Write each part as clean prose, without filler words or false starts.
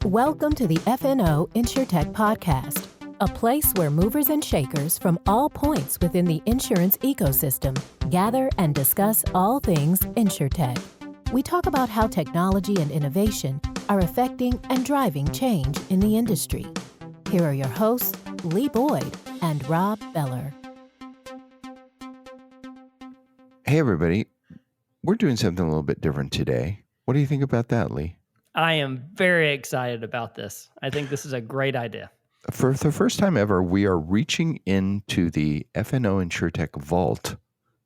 Welcome to the FNO InsureTech podcast, a place where movers and shakers from all points within the insurance ecosystem gather and discuss all things InsureTech. We talk about how technology and innovation are affecting and driving change in the industry. Here are your hosts, Lee Boyd and Rob Beller. Hey, everybody. We're doing something a little bit different today. What do you think about that, Lee? I am very excited about this. I think this is a great idea. For the first time ever, we are reaching into the FNO InsureTech vault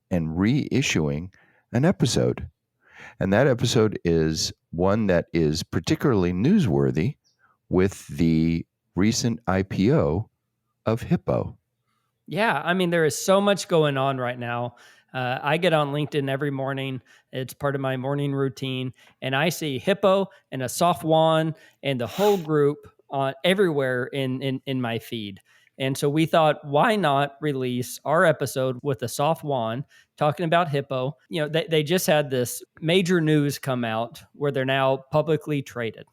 and reissuing an episode. And that episode is one that is particularly newsworthy with the recent IPO of Hippo. Yeah, I mean, there is so much going on right now. I get on LinkedIn every morning. It's part of my morning routine. And I see Hippo and Assaf Wand and the whole group everywhere in my feed. And so we thought, why not release our episode with Assaf Wand talking about Hippo? You know, they just had this major news come out where they're now publicly traded.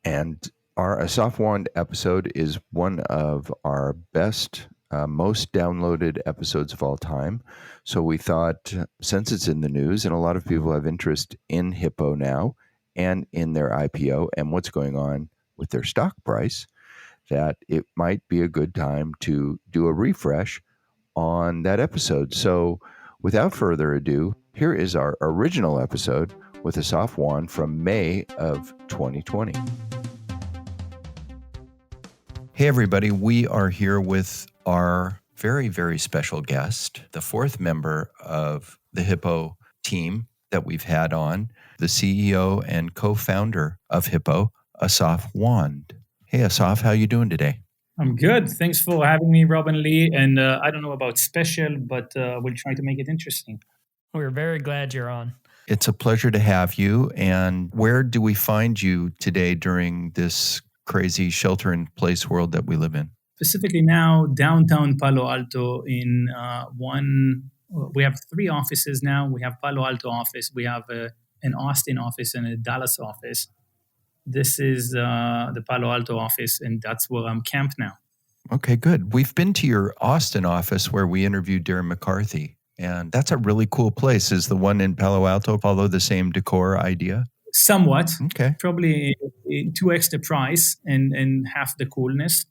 And our Assaf Wand episode is one of our best most downloaded episodes of all time. So we thought, since it's in the news and a lot of people have interest in Hippo now and in their IPO and what's going on with their stock price, that it might be a good time to do a refresh on that episode. So without further ado, here is our original episode with Assaf Wand from May of 2020. Hey, everybody. We are here with our very, very special guest, the fourth member of the Hippo team that we've had on, the CEO and co-founder of Hippo, Assaf Wand. Hey, Assaf, how you doing today? I'm good. Thanks for having me, Rob and Lee. And I don't know about special, but we'll try to make it interesting. We're very glad you're on. It's a pleasure to have you. And where do we find you today during this crazy shelter-in-place world that we live in? Specifically now, downtown Palo Alto we have three offices now. We have Palo Alto office, we have an Austin office and a Dallas office. This is the Palo Alto office, and that's where I'm camped now. Okay, good. We've been to your Austin office where we interviewed Darren McCarthy, and that's a really cool place. Is the one in Palo Alto follow the same decor idea? Somewhat. Okay. Probably 2x the price and half the coolness.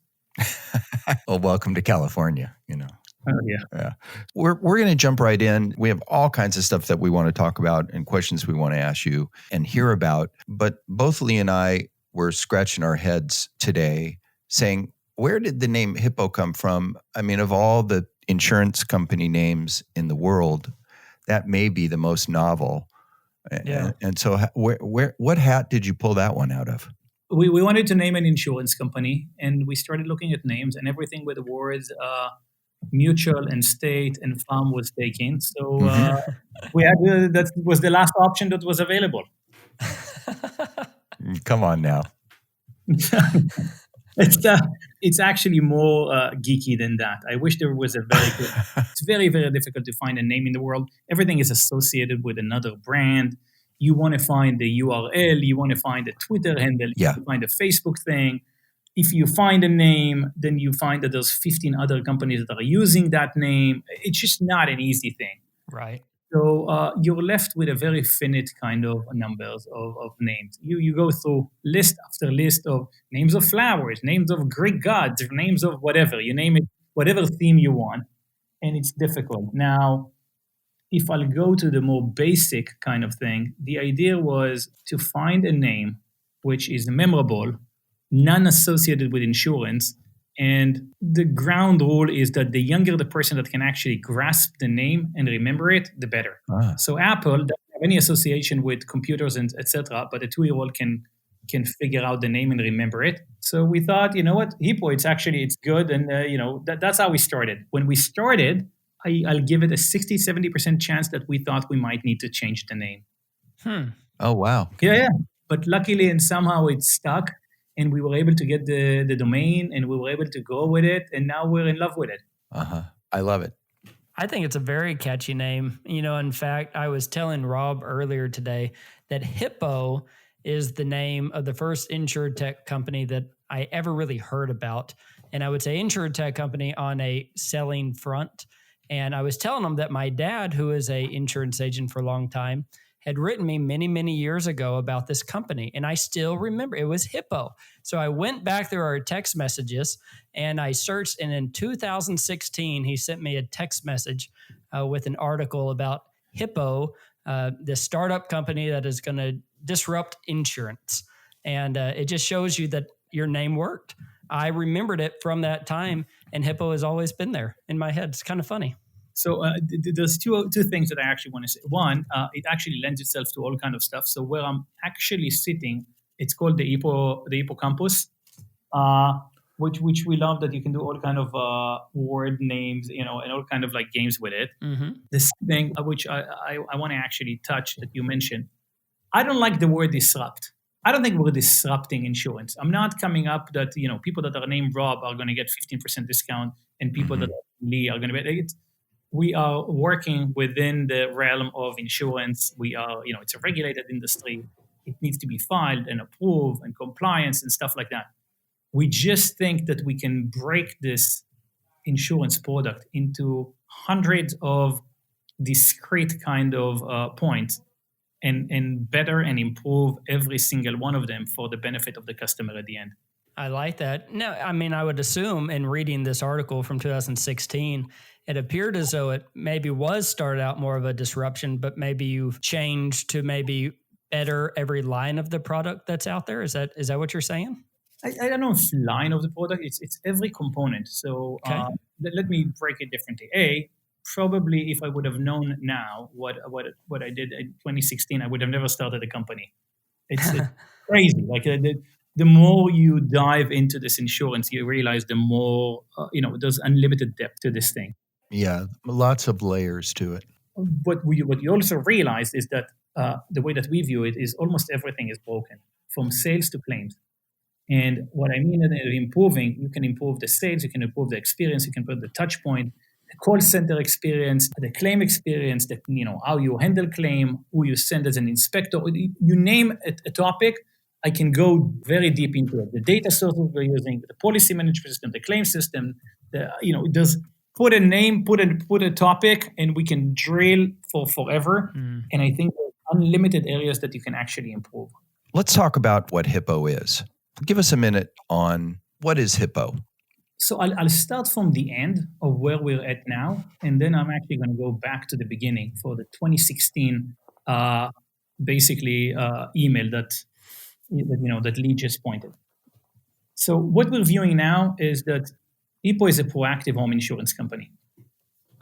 Well, welcome to California, you know. Oh, yeah. We're going to jump right in. We have all kinds of stuff that we want to talk about and questions we want to ask you and hear about. But both Lee and I were scratching our heads today saying, where did the name Hippo come from? I mean, of all the insurance company names in the world, that may be the most novel. Yeah. And so what hat did you pull that one out of? We wanted to name an insurance company, and we started looking at names, and everything with the words mutual and state and farm was taken. So we had that was the last option that was available. Come on now. It's actually more geeky than that. I wish there was a very good. It's very, very difficult to find a name in the world. Everything is associated with another brand. You want to find the URL, you want to find a Twitter handle, you want to find a Facebook thing. If you find a name, then you find that there's 15 other companies that are using that name. It's just not an easy thing. Right. So you're left with a very finite kind of numbers of names. You go through list after list of names of flowers, names of Greek gods, names of whatever. You name it, whatever theme you want. And it's difficult. Now, if I'll go to the more basic kind of thing, the idea was to find a name which is memorable, non-associated with insurance. And the ground rule is that the younger the person that can actually grasp the name and remember it, the better. So Apple doesn't have any association with computers and etc., but a 2-year-old can figure out the name and remember it. So we thought, you know what, Hippo, it's good. And, that's how we started. When we started, I'll give it a 60-70% chance that we thought we might need to change the name. Oh, wow. Yeah. But luckily and somehow it stuck, and we were able to get the domain, and we were able to go with it, and now we're in love with it. I love it. I think it's a very catchy name. You know, in fact, I was telling Rob earlier today that Hippo is the name of the first InsureTech company that I ever really heard about. And I would say InsureTech company on a selling front. And I was telling them that my dad, who is a insurance agent for a long time, had written me many, many years ago about this company. And I still remember it was Hippo. So I went back through our text messages and I searched. And in 2016, he sent me a text message with an article about Hippo, the startup company that is going to disrupt insurance. And it just shows you that your name worked. I remembered it from that time, and Hippo has always been there in my head. It's kind of funny. So there's two things that I actually want to say. One, it actually lends itself to all kind of stuff. So where I'm actually sitting, it's called the Hippo Campus, which we love that you can do all kind of word names, and all kind of like games with it. Mm-hmm. This thing which I want to actually touch that you mentioned, I don't like the word disrupt. I don't think we're disrupting insurance. I'm not coming up that, people that are named Rob are going to get 15% discount and people that are Lee are going to be. We are working within the realm of insurance. We are, it's a regulated industry. It needs to be filed and approved and compliance and stuff like that. We just think that we can break this insurance product into hundreds of discrete kind of points and better and improve every single one of them for the benefit of the customer at the end. I like that. No, I mean, I would assume in reading this article from 2016, it appeared as though it maybe was started out more of a disruption, but maybe you've changed to maybe better every line of the product that's out there. Is that what you're saying? I don't know if line of the product, it's every component. So okay. Let me break it differently. Probably if I would have known now what I did in 2016, I would have never started a company. It's crazy. Like the more you dive into this insurance, you realize the more, there's unlimited depth to this thing. Yeah, lots of layers to it. But what you also realize is that the way that we view it is almost everything is broken, from sales to claims. And what I mean is improving, you can improve the sales, you can improve the experience, you can put the touch point, the call center experience, the claim experience, how you handle claim, who you send as an inspector. You name a topic, I can go very deep into it. The data sources we're using, the policy management system, the claim system, there's put a name, put a topic, and we can drill for forever. And I think there's unlimited areas that you can actually improve. Let's talk about what Hippo is. Give us a minute on what is Hippo. So I'll start from the end of where we're at now, and then I'm actually going to go back to the beginning for the 2016 email that Lee just pointed. So what we're viewing now is that Hippo is a proactive home insurance company.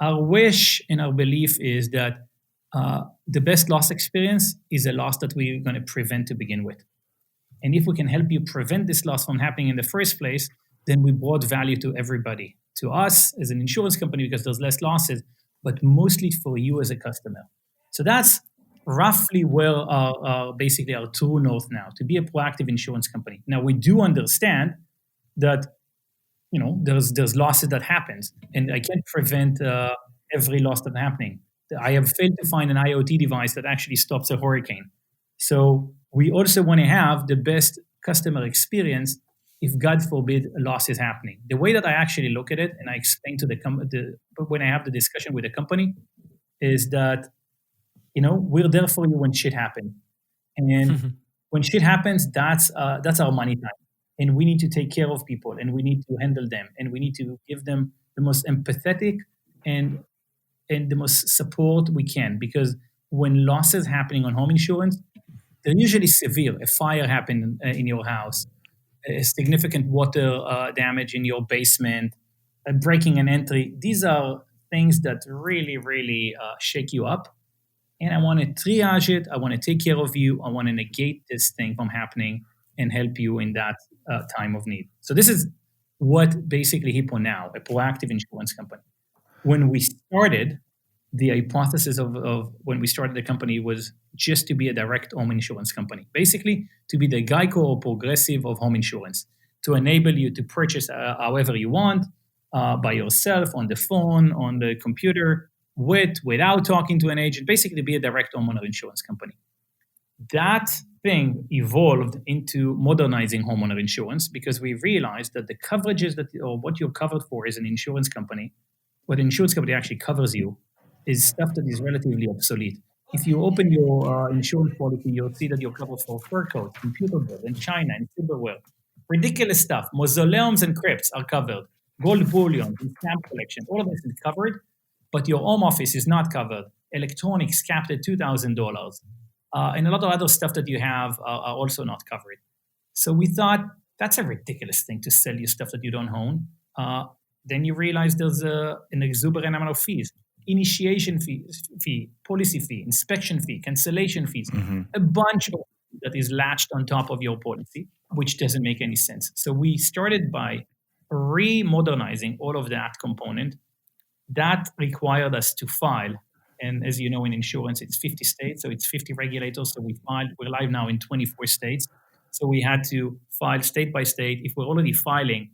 Our wish and our belief is that the best loss experience is a loss that we're going to prevent to begin with. And if we can help you prevent this loss from happening in the first place, then we brought value to everybody, to us as an insurance company because there's less losses, but mostly for you as a customer. So that's roughly where our true north now, to be a proactive insurance company. Now, we do understand that, there's losses that happens, and I can't prevent every loss that's happening. I have failed to find an IoT device that actually stops a hurricane. So we also want to have the best customer experience if, God forbid, a loss is happening. The way that I actually look at it, and I explain to when I have the discussion with the company, is that, we're there for you when shit happens. And when shit happens, that's our money time. And we need to take care of people, and we need to handle them, and we need to give them the most empathetic and the most support we can. Because when losses happening on home insurance, they're usually severe. A fire happened in your house, a significant water damage in your basement, breaking an entry. These are things that really, really shake you up. And I want to triage it. I want to take care of you. I want to negate this thing from happening and help you in that time of need. So this is what basically Hippo now, a proactive insurance company. When we started, the hypothesis of when we started the company was just to be a direct home insurance company. Basically, to be the Geico or Progressive of home insurance, to enable you to purchase however you want, by yourself, on the phone, on the computer, without talking to an agent, basically be a direct homeowner insurance company. That thing evolved into modernizing homeowner insurance because we realized that the coverages or what you're covered for as an insurance company, what an insurance company actually covers you, is stuff that is relatively obsolete. If you open your insurance policy, you'll see that you're covered for fur coats, computer board, and china, and silverware. Ridiculous stuff. Mausoleums and crypts are covered. Gold bullion and stamp collection, all of this is covered, but your home office is not covered. Electronics capped at $2,000. And a lot of other stuff that you have are also not covered. So we thought that's a ridiculous thing to sell you stuff that you don't own. Then you realize there's an exuberant amount of fees. Initiation fee, policy fee, inspection fee, cancellation fees, a bunch of that is latched on top of your policy, which doesn't make any sense. So we started by remodernizing all of that component. That required us to file. And as you know, in insurance, it's 50 states, so it's 50 regulators. So we're live now in 24 states. So we had to file state by state. If we're already filing,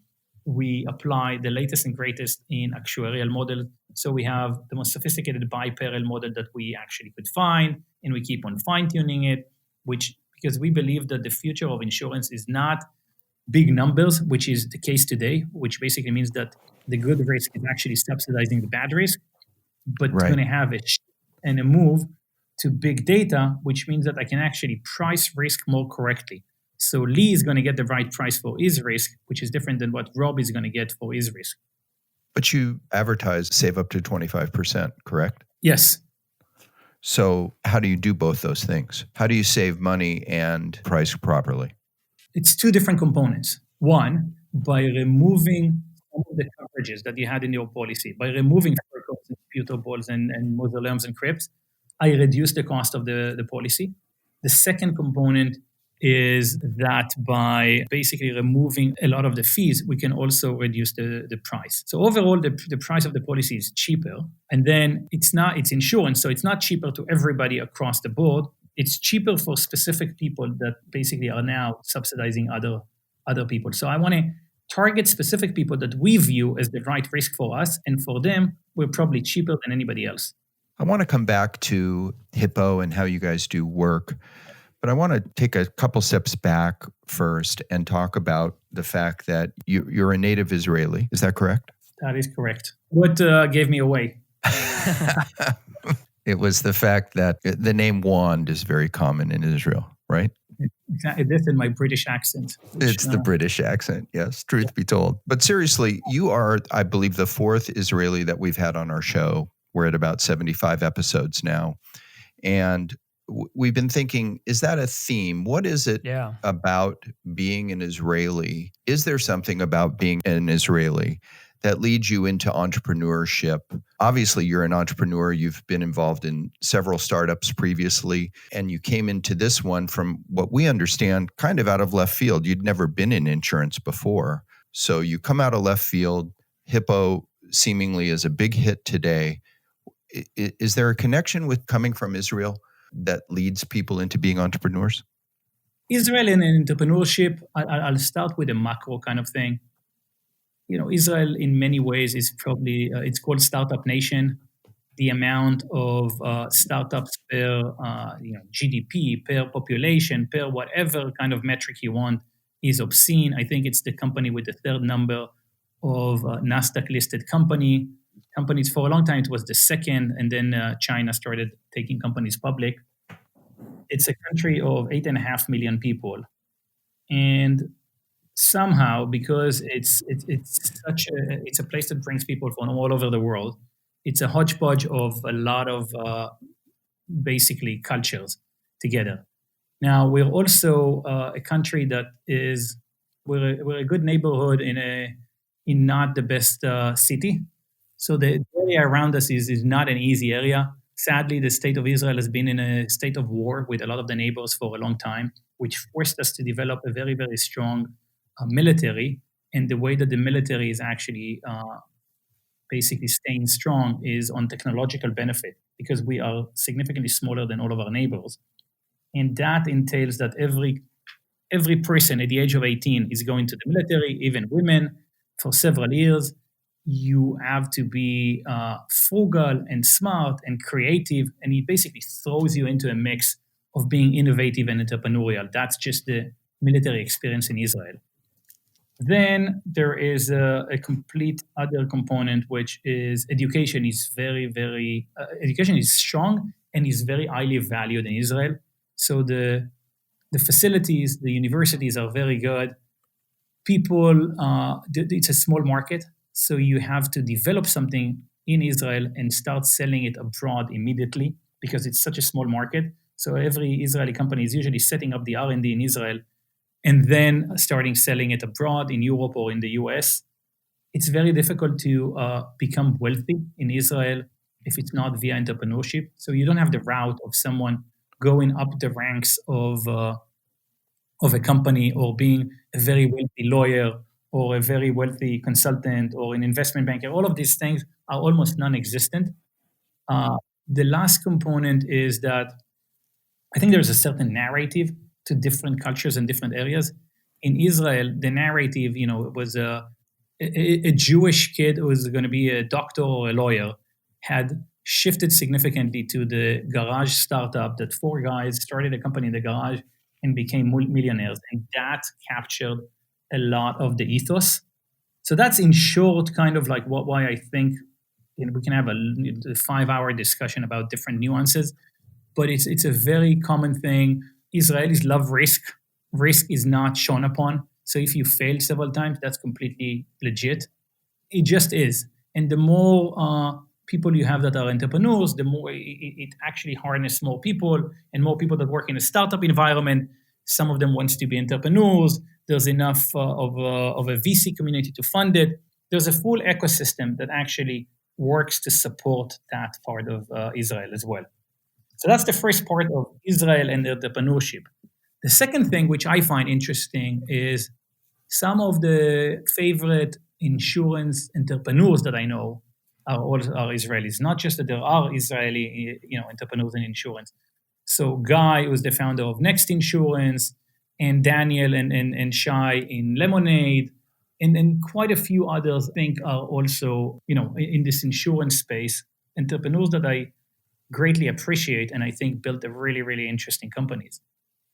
we apply the latest and greatest in actuarial model. So we have the most sophisticated bi-peril model that we actually could find, and we keep on fine-tuning it, because we believe that the future of insurance is not big numbers, which is the case today, which basically means that the good risk is actually subsidizing the bad risk, but it's going to have a shift and a move to big data, which means that I can actually price risk more correctly. So Lee is going to get the right price for his risk, which is different than what Rob is going to get for his risk. But you advertise save up to 25%, correct? Yes. So how do you do both those things? How do you save money and price properly? It's two different components. One, by removing some of the coverages that you had in your policy, by removing fur coats and computer balls and mausoleums and crypts, I reduce the cost of the policy. The second component is that by basically removing a lot of the fees, we can also reduce the price. So overall, the price of the policy is cheaper. And then it's insurance, so it's not cheaper to everybody across the board. It's cheaper for specific people that basically are now subsidizing other people. So I want to target specific people that we view as the right risk for us. And for them, we're probably cheaper than anybody else. I want to come back to Hippo and how you guys do work. But I want to take a couple steps back first and talk about the fact that you're a native Israeli. Is that correct? That is correct. What gave me away? It was the fact that the name Wand is very common in Israel, right? Exactly. This in my British accent. It's the British accent, yes, truth be told. But seriously, you are, I believe, the fourth Israeli that we've had on our show. We're at about 75 episodes now. And we've been thinking, is that a theme? What is it about being an Israeli? Is there something about being an Israeli that leads you into entrepreneurship? Obviously, you're an entrepreneur. You've been involved in several startups previously, and you came into this one from what we understand kind of out of left field. You'd never been in insurance before. So you come out of left field. Hippo seemingly is a big hit today. Is there a connection with coming from Israel that leads people into being entrepreneurs? Israel and entrepreneurship, I'll start with a macro kind of thing. You know, Israel in many ways is probably, it's called Startup Nation. The amount of startups per GDP, per population, per whatever kind of metric you want is obscene. I think it's the company with the third number of NASDAQ-listed companies. For a long time, it was the second, and then China started taking companies public. It's a country of 8.5 million people. And somehow, because it's a place that brings people from all over the world, it's a hodgepodge of a lot of basically cultures together. Now, we're also a country that we're a good neighborhood in not the best city. So the area around us is not an easy area. Sadly, the state of Israel has been in a state of war with a lot of the neighbors for a long time, which forced us to develop a very, very strong military. And the way that the military is actually basically staying strong is on technological benefit, because we are significantly smaller than all of our neighbors. And that entails that every person at the age of 18 is going to the military, even women, for several years. You have to be frugal and smart and creative, and it basically throws you into a mix of being innovative and entrepreneurial. That's just the military experience in Israel. Then there is a complete other component, which is education is education is strong and is very highly valued in Israel. So the facilities, the universities are very good. People, it's a small market, so you have to develop something in Israel and start selling it abroad immediately because it's such a small market. So every Israeli company is usually setting up the R&D in Israel and then starting selling it abroad in Europe or in the US. It's very difficult to become wealthy in Israel if it's not via entrepreneurship. So you don't have the route of someone going up the ranks of a company or being a very wealthy lawyer or a very wealthy consultant or an investment banker. All of these things are almost non-existent. The last component is that I think there's a certain narrative to different cultures and different areas. In Israel, the narrative, was a Jewish kid who was going to be a doctor or a lawyer had shifted significantly to the garage startup that 4 guys started a company in the garage and became millionaires. And that captured a lot of the ethos. So that's in short kind of like why I think we can have a 5-hour discussion about different nuances, but it's a very common thing. Israelis love risk. Risk is not shown upon. So if you fail several times, that's completely legit. It just is. And the more people you have that are entrepreneurs, the more it actually harnesses more people and more people that work in a startup environment. Some of them wants to be entrepreneurs. There's enough of a VC community to fund it. There's a full ecosystem that actually works to support that part of Israel as well. So that's the first part of Israel and entrepreneurship. The second thing, which I find interesting, is some of the favorite insurance entrepreneurs that I know are Israelis. Not just that there are Israeli, entrepreneurs in insurance. So Guy, who's the founder of Next Insurance, and Daniel and Shai in Lemonade, and quite a few others I think are also, in this insurance space, entrepreneurs that I greatly appreciate and I think built a really, really interesting companies.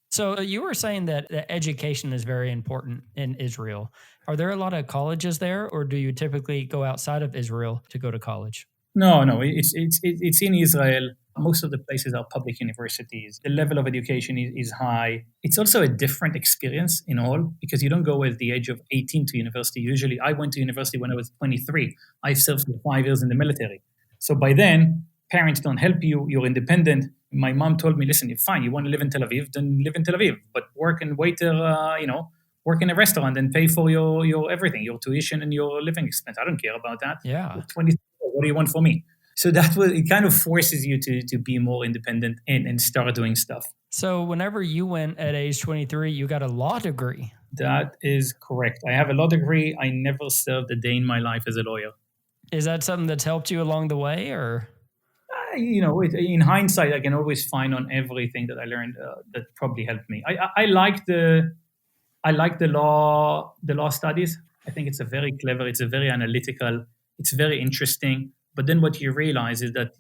So you were saying that education is very important in Israel. Are there a lot of colleges there, or do you typically go outside of Israel to go to college? No, it's in Israel. Most of the places are public universities. The level of education is high. It's also a different experience in all because you don't go at the age of 18 to university. Usually, I went to university when I was 23. I served for 5 years in the military. So by then, parents don't help you. You're independent. My mom told me, listen, you're fine. You want to live in Tel Aviv, then live in Tel Aviv. But work and waiter, work in a restaurant and pay for your everything, your tuition and your living expense. I don't care about that. Yeah. You're 23. What do you want from me? So it kind of forces you to be more independent and start doing stuff. So whenever you went at age 23, you got a law degree. That is correct. I have a law degree. I never served a day in my life as a lawyer. Is that something that's helped you along the way, or? In hindsight, I can always find on everything that I learned that probably helped me. I like the law studies. I think it's a very clever. It's a very analytical. It's very interesting. But then what you realize is that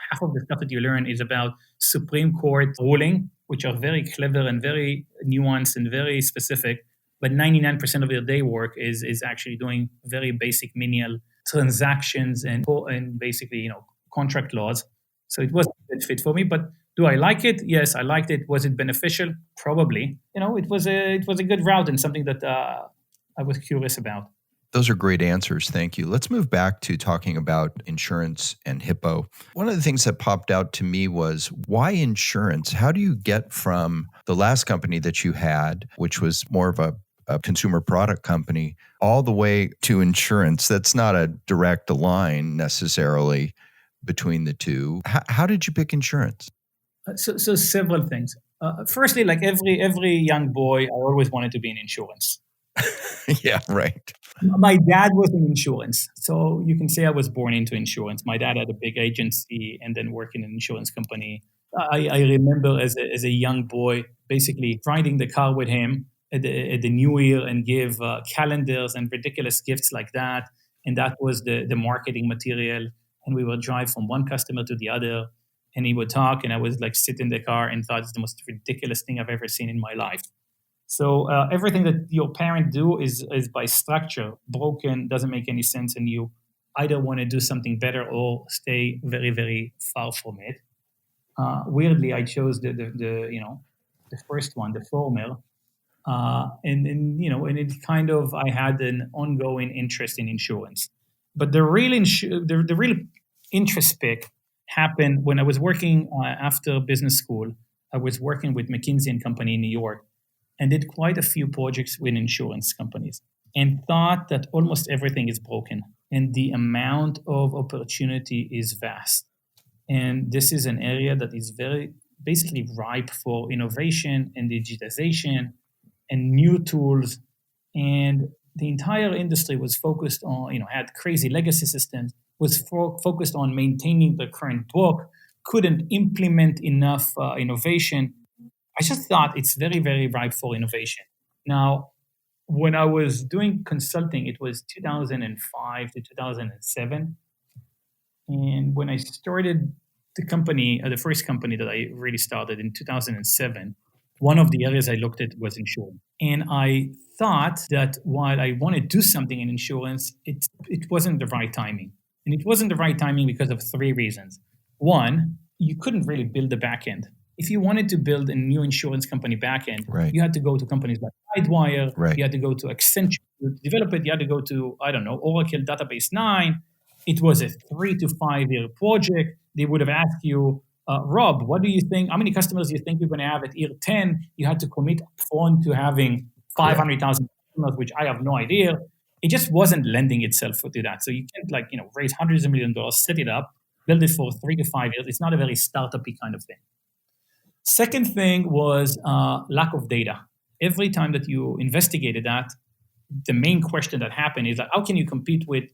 half of the stuff that you learn is about Supreme Court ruling, which are very clever and very nuanced and very specific. But 99% of your day work is actually doing very basic menial transactions and basically contract laws. So it wasn't a good fit for me. But do I like it? Yes, I liked it. Was it beneficial? Probably. It was a good route and something that I was curious about. Those are great answers. Thank you. Let's move back to talking about insurance and Hippo. One of the things that popped out to me was why insurance? How do you get from the last company that you had, which was more of a consumer product company, all the way to insurance? That's not a direct line necessarily between the two. How did you pick insurance? So several things. Firstly, like every young boy, I always wanted to be in insurance. Yeah, right. My dad was in insurance. So you can say I was born into insurance. My dad had a big agency and then worked in an insurance company. I remember as a young boy, basically riding the car with him at the New Year and give calendars and ridiculous gifts like that. And that was the marketing material. And we would drive from one customer to the other. and he would talk, and I would like sit in the car and thought it's the most ridiculous thing I've ever seen in my life. So everything that your parent do is by structure broken, doesn't make any sense, and you either want to do something better or stay very, very far from it. Weirdly, I chose the first one, the former, and it kind of, I had an ongoing interest in insurance. But the real interest pick happened when I was working after business school. I was working with McKinsey and Company in New York, and did quite a few projects with insurance companies, and thought that almost everything is broken, and the amount of opportunity is vast. And this is an area that is very basically ripe for innovation and digitization and new tools. And the entire industry was focused on, had crazy legacy systems, was focused on maintaining the current book, couldn't implement enough innovation. I just thought it's very, very ripe for innovation. Now, when I was doing consulting, it was 2005 to 2007. And when I started the company, the first company that I really started in 2007, one of the areas I looked at was insurance. And I thought that while I want to do something in insurance, it wasn't the right timing. And it wasn't the right timing because of three reasons. One, you couldn't really build the back end. If you wanted to build a new insurance company back end, Right. you had to go to companies like Guidewire, Right. you had to go to Accenture to develop it, you had to go to, Oracle Database 9. It was a 3 to 5 year project. They would have asked you, Rob, what do you think? How many customers do you think you're going to have at year 10? You had to commit upfront to having 500,000 customers, which I have no idea. It just wasn't lending itself to that. So you can't raise hundreds of millions of dollars, set it up, build it for 3 to 5 years. It's not a very startup-y kind of thing. Second thing was lack of data. Every time that you investigated that, the main question that happened is how can you compete with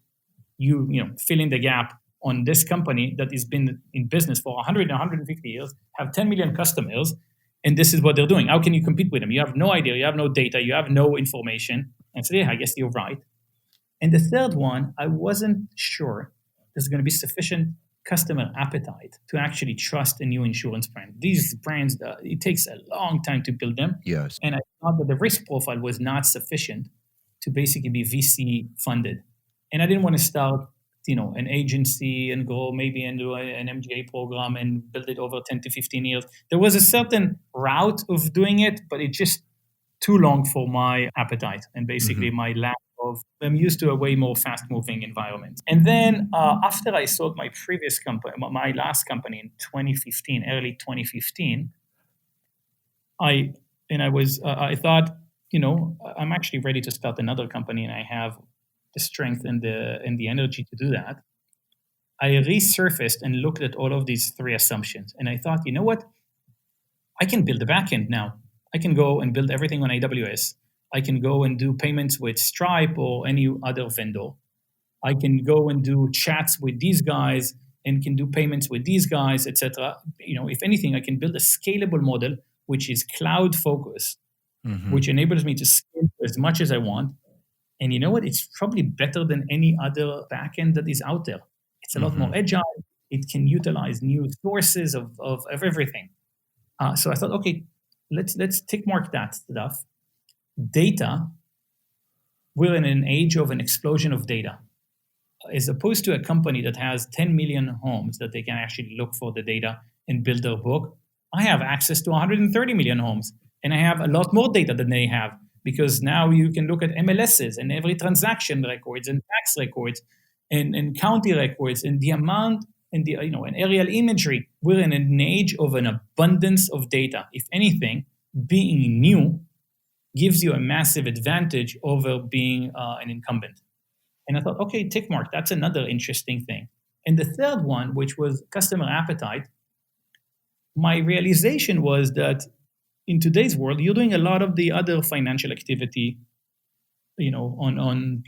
fill in the gap on this company that has been in business for 100 and 150 years, have 10 million customers, and this is what they're doing. How can you compete with them? You have no idea, you have no data, you have no information. And so, I guess you're right. And the third one, I wasn't sure there's going to be sufficient customer appetite to actually trust a new insurance brand. These brands, it takes a long time to build them. Yes. And I thought that the risk profile was not sufficient to basically be VC funded. And I didn't want to start, an agency and go maybe into an MGA program and build it over 10 to 15 years. There was a certain route of doing it, but it just too long for my appetite and basically my lack of, I'm used to a way more fast-moving environment. And then after I sold my previous company, my last company in 2015, early 2015, I thought, I'm actually ready to start another company, and I have the strength and the energy to do that. I resurfaced and looked at all of these three assumptions, and I thought, you know what? I can build a backend now. I can go and build everything on AWS. I can go and do payments with Stripe or any other vendor. I can go and do chats with these guys and can do payments with these guys, etc. If anything, I can build a scalable model which is cloud focused, which enables me to scale as much as I want. And you know what? It's probably better than any other backend that is out there. It's a lot more agile. It can utilize new sources of everything. So I thought, okay, let's tick mark that stuff. Data, we're in an age of an explosion of data. As opposed to a company that has 10 million homes that they can actually look for the data and build their book, I have access to 130 million homes. And I have a lot more data than they have, because now you can look at MLSs and every transaction records and tax records and county records and the amount and and aerial imagery. We're in an age of an abundance of data. If anything, being new gives you a massive advantage over being an incumbent. And I thought, okay, tick mark, that's another interesting thing. And the third one, which was customer appetite, my realization was that in today's world, you're doing a lot of the other financial activity, on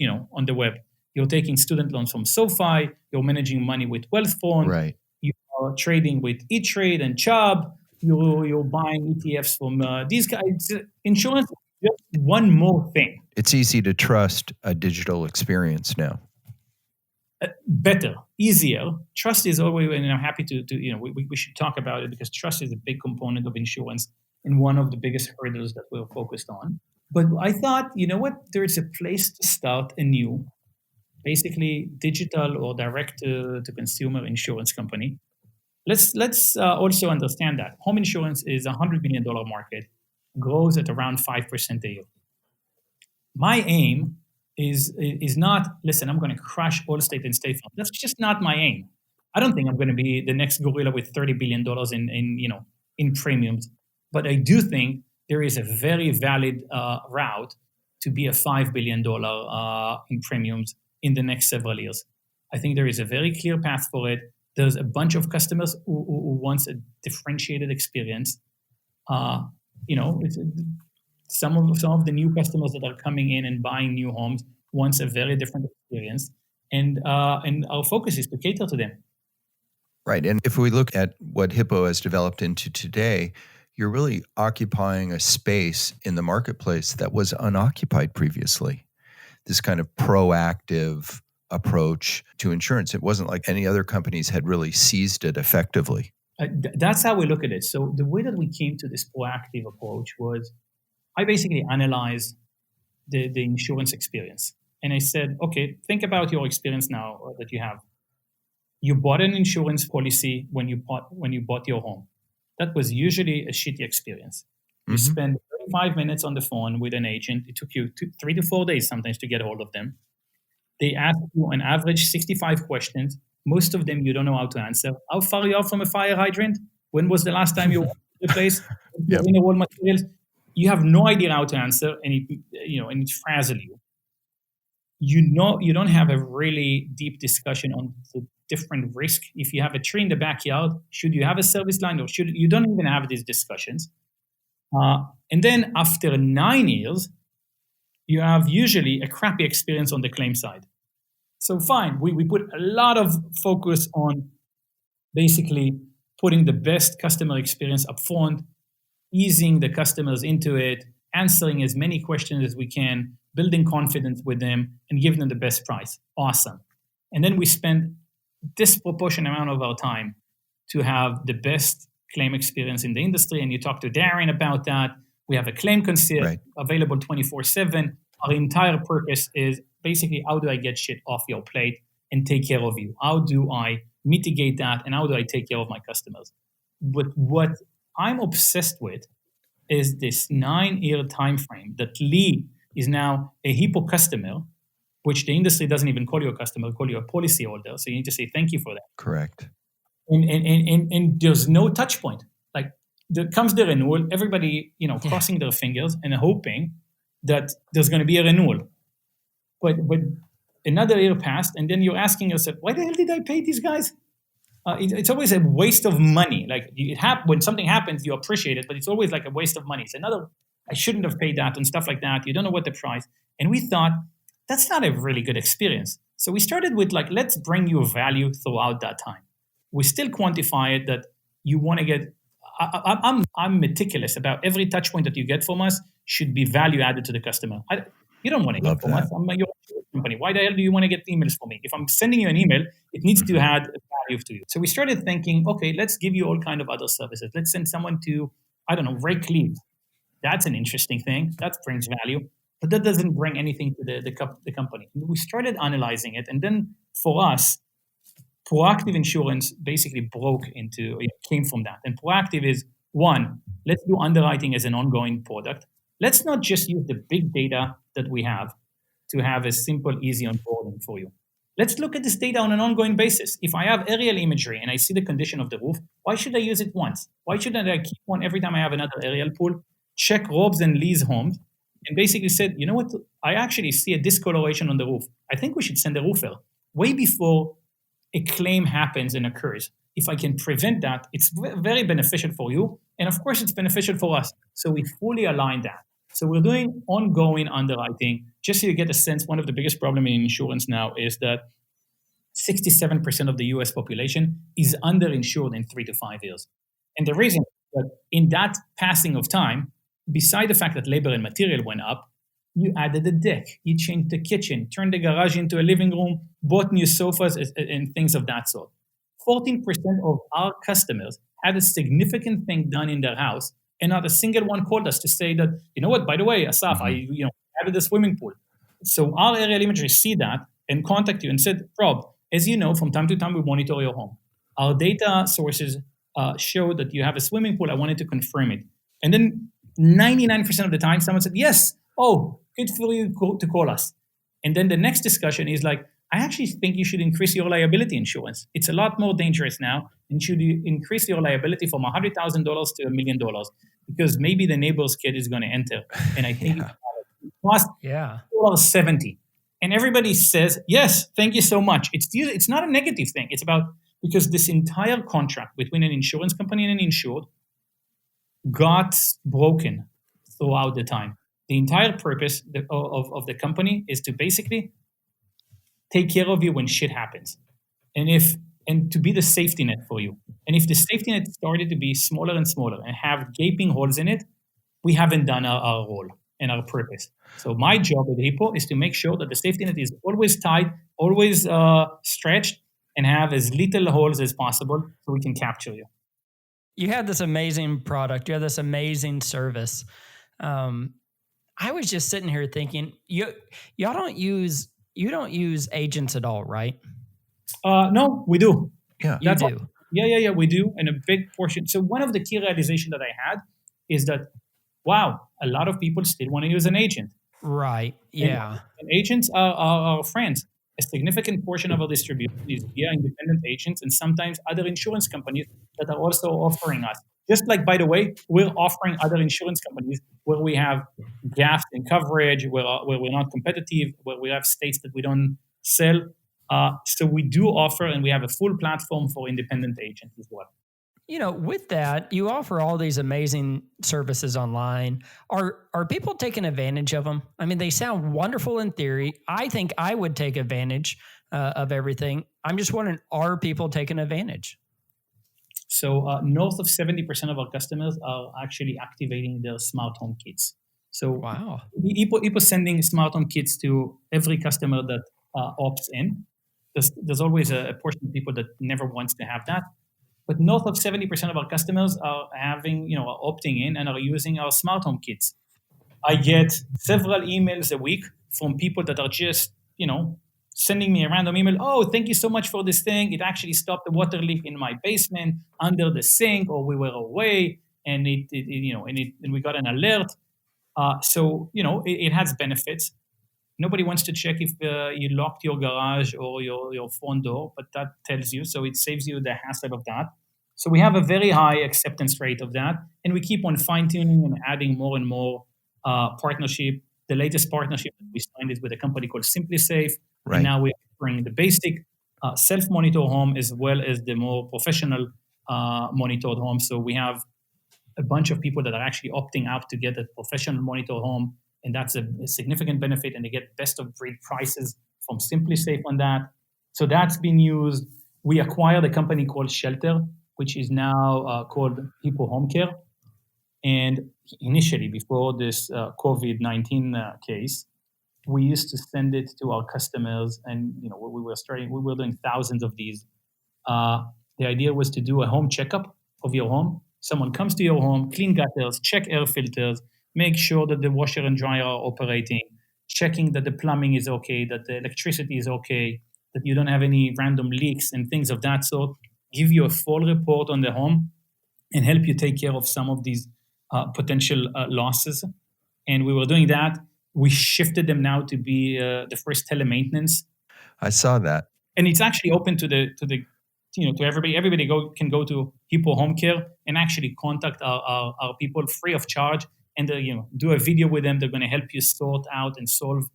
the web. You're taking student loans from SoFi. You're managing money with Wealthfront. Right. You are trading with E-Trade and Chubb. You're buying ETFs from these guys. Insurance is just one more thing. It's easy to trust a digital experience now. better, easier. Trust is always, and I'm happy to we should talk about it because trust is a big component of insurance and one of the biggest hurdles that we're focused on. But I thought, you know what, there's a place to start anew, basically digital or direct to consumer insurance company. Let's also understand that home insurance is a $100 billion market, grows at around 5% a year. My aim is not, listen, I'm going to crush Allstate and State Farm. That's just not my aim. I don't think I'm going to be the next gorilla with $30 billion in premiums. But I do think there is a very valid route to be a $5 billion in premiums in the next several years. I think there is a very clear path for it. There's a bunch of customers who wants a differentiated experience. Some of the new customers that are coming in and buying new homes wants a very different experience, and our focus is to cater to them. Right, and if we look at what Hippo has developed into today, you're really occupying a space in the marketplace that was unoccupied previously. This kind of proactive approach to insurance. It wasn't like any other companies had really seized it effectively. That's how we look at it. So the way that we came to this proactive approach was, I basically analyzed the insurance experience. And I said, okay, think about your experience now that you have. You bought an insurance policy when you bought your home. That was usually a shitty experience. You spent 35 minutes on the phone with an agent. It took you 3 to 4 days sometimes to get a hold of them. They ask you on average 65 questions. Most of them you don't know how to answer. How far you are from a fire hydrant? When was the last time you went to the place? Yep. In the wall materials? You have no idea how to answer, and it frazzles you. You don't have a really deep discussion on the different risk. If you have a tree in the backyard, should you have a service line, or you don't even have these discussions. And then after 9 years, you have usually a crappy experience on the claim side. So fine, we put a lot of focus on basically putting the best customer experience up front, easing the customers into it, answering as many questions as we can, building confidence with them, and giving them the best price. Awesome. And then we spend disproportionate amount of our time to have the best claim experience in the industry. And you talk to Darren about that. We have a claim concierge available 24/7. Our entire purpose is basically, how do I get shit off your plate and take care of you? How do I mitigate that? And how do I take care of my customers? But what I'm obsessed with is this 9-year time frame that Lee is now a Hippo customer, which the industry doesn't even call you a customer, call you a policy holder. So you need to say thank you for that. Correct. And there's no touch point. Like there comes the renewal, everybody, crossing their fingers and hoping that there's going to be a renewal. But another year passed, and then you're asking yourself, why the hell did I pay these guys? It's always a waste of money. Like when something happens, you appreciate it, but it's always like a waste of money. It's another, I shouldn't have paid that and stuff like that. You don't know what the price. And we thought, that's not a really good experience. So we started with let's bring you value throughout that time. We still quantify it that you want to get, I'm meticulous about every touch point that you get from us should be value added to the customer. You don't want to get from us. I'm your company. Why the hell do you want to get emails from me? If I'm sending you an email, it needs to add value to you. So we started thinking, okay, let's give you all kind of other services. Let's send someone to, rake leaves. That's an interesting thing. That brings value. But that doesn't bring anything to the company. We started analyzing it. And then for us, proactive insurance basically came from that. And proactive is, one, let's do underwriting as an ongoing product. Let's not just use the big data that we have to have a simple, easy onboarding for you. Let's look at this data on an ongoing basis. If I have aerial imagery and I see the condition of the roof, why should I use it once? Why shouldn't I keep one every time I have another aerial pool? Check Rob's and Lee's homes and basically said, you know what? I actually see a discoloration on the roof. I think we should send a roofer way before a claim happens and occurs. If I can prevent that, it's very beneficial for you. And of course, it's beneficial for us. So we fully align that. So we're doing ongoing underwriting. Just so you get a sense, one of the biggest problems in insurance now is that 67% of the US population is underinsured in 3 to 5 years. And the reason that in that passing of time, beside the fact that labor and material went up, You added a deck, you changed the kitchen, turned the garage into a living room, bought new sofas and things of that sort. 14% of our customers had a significant thing done in their house, and not a single one called us to say that, you know what, by the way, Assaf, I added a swimming pool. So our aerial imagery see that and contact you and said, Rob, as you know, from time to time we monitor your home. Our data sources show that you have a swimming pool. I wanted to confirm it. And then 99% of the time someone said, yes, oh, good for you to call us. And then the next discussion is like, I actually think you should increase your liability insurance. It's a lot more dangerous now, and should you increase your liability from $100,000 to $1 million because maybe the neighbor's kid is going to enter, and I think it costs $70. And everybody says, yes, thank you so much. It's not a negative thing. It's about because this entire contract between an insurance company and an insured got broken throughout the time. The entire purpose of the company is to basically take care of you when shit happens, and to be the safety net for you. And if the safety net started to be smaller and smaller and have gaping holes in it, we haven't done our role and our purpose. So my job at Hippo is to make sure that the safety net is always tight, always stretched, and have as little holes as possible so we can capture you. You have this amazing product. You have this amazing service. I was just sitting here thinking, you don't use agents at all, right? No, we do. Yeah, you do. Yeah, we do. And a big portion. So one of the key realizations that I had is that, wow, a lot of people still want to use an agent. Right, yeah. And agents are our friends. A significant portion of our distribution is via independent agents and sometimes other insurance companies that are also offering us. Just like, by the way, we're offering other insurance companies where we have gaps in coverage, where we're not competitive, where we have states that we don't sell. So we do offer, and we have a full platform for independent agents as well. You know, with that, you offer all these amazing services online. Are people taking advantage of them? I mean, they sound wonderful in theory. I think I would take advantage of everything. I'm just wondering, are people taking advantage? So north of 70% of our customers are actually activating their smart home kits. So wow, Hippo sending smart home kits to every customer that opts in. There's always a portion of people that never wants to have that. But north of 70% of our customers are having, are opting in and are using our smart home kits. I get several emails a week from people that are just, sending me a random email. Oh, thank you so much for this thing. It actually stopped the water leak in my basement under the sink, or we were away, and and we got an alert. So it has benefits. Nobody wants to check if you locked your garage or your front door, but that tells you, so it saves you the hassle of that. So we have a very high acceptance rate of that, and we keep on fine-tuning and adding more and more partnership. The latest partnership that we signed is with a company called SimpliSafe, right. And now we're offering the basic self-monitor home as well as the more professional monitored home. So we have a bunch of people that are actually opting out to get a professional monitor home, and that's a significant benefit, and they get best of breed prices from SimpliSafe on that. So that's been used. We acquired a company called Shelter, which is now called Hippo Home Care. And initially, before this COVID-19 case, we used to send it to our customers, and we were doing thousands of these. The idea was to do a home checkup of your home. Someone comes to your home, clean gutters, check air filters, make sure that the washer and dryer are operating, checking that the plumbing is okay, that the electricity is okay, that you don't have any random leaks and things of that sort, give you a full report on the home, and help you take care of some of these potential losses. And we were doing that. We shifted them now to be the first telemaintenance. I saw that. And it's actually open to everybody. Everybody can go to Hippo Home Care and actually contact our people free of charge, and do a video with them. They're going to help you sort out and solve